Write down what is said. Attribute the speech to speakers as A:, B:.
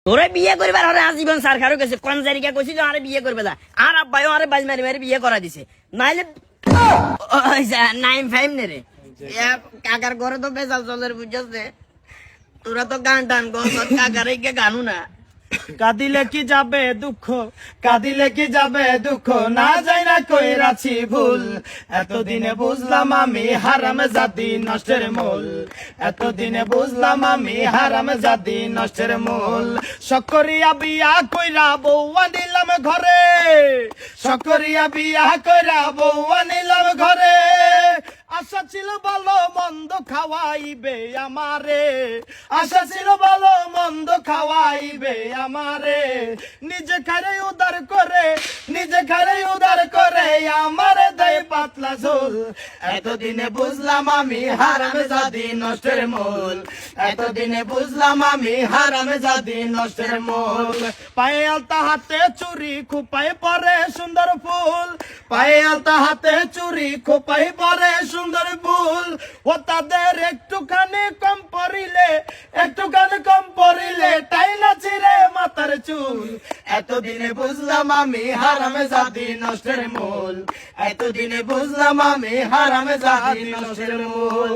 A: তোরে বিয়ে করবার হরে আজীবন সরকারও গেছে কোন জায়গা কইছি যে আরে বিয়ে করবে না আর আব্বাইও আরে বাজ মারি মারি বিয়ে করা দিছে নাইলে নাইম ফাইম নে রে কাকার ঘরে তো বেজাল চলের বুঝছে তোরা তো গান টান গো কাকার কে গানু না
B: কাঁদিলে কি যাবে দুঃখ, কাঁদিলে কি যাবে দুঃখ, না যাই না কইরাছি ভুল। এতদিনে বুঝলাম আমি হারাম জাতি নষ্টের মূল, এতদিনে বুঝলাম আমি হারাম জাতি নষ্টের মূল। সকরিয়া বিয়া কইরা বউ আনিলাম ঘরে, সকরিয়া বিয়া কইরা বউ আনিলাম ঘরে। আশা ছিল ভালো মন্দ খাওয়াইবে আমারে, আশা ছিল ভালো মন্দ খাওয়াইবে আমারে। নিজে খারে উদার করে, নিজে খারে উদার করে আমারে দেয় পাতলা ঝোল। এতদিনে বুঝলাম আমি হারাম জাতি নষ্টের মূল, এতদিনে বুঝলাম আমি হারাম জাতি নষ্টের মূল। পায়ে আলতা হাতে চুরি খোপায় পরে সুন্দর ফুল, পায়ে আলতা হাতে চুরি খোপায় পরে সুন্দর ফুল। ও তাদের একটুখানি কম পরিলে, একটুখানি কম পরিলে তাই না ছিঁড়ে মাথার চুল। এতদিনে বুঝলাম আমি হারামে জাতি নষ্টের মূল, এতদিনে বুঝলাম আমি হারামে জাতি নষ্টের মূল।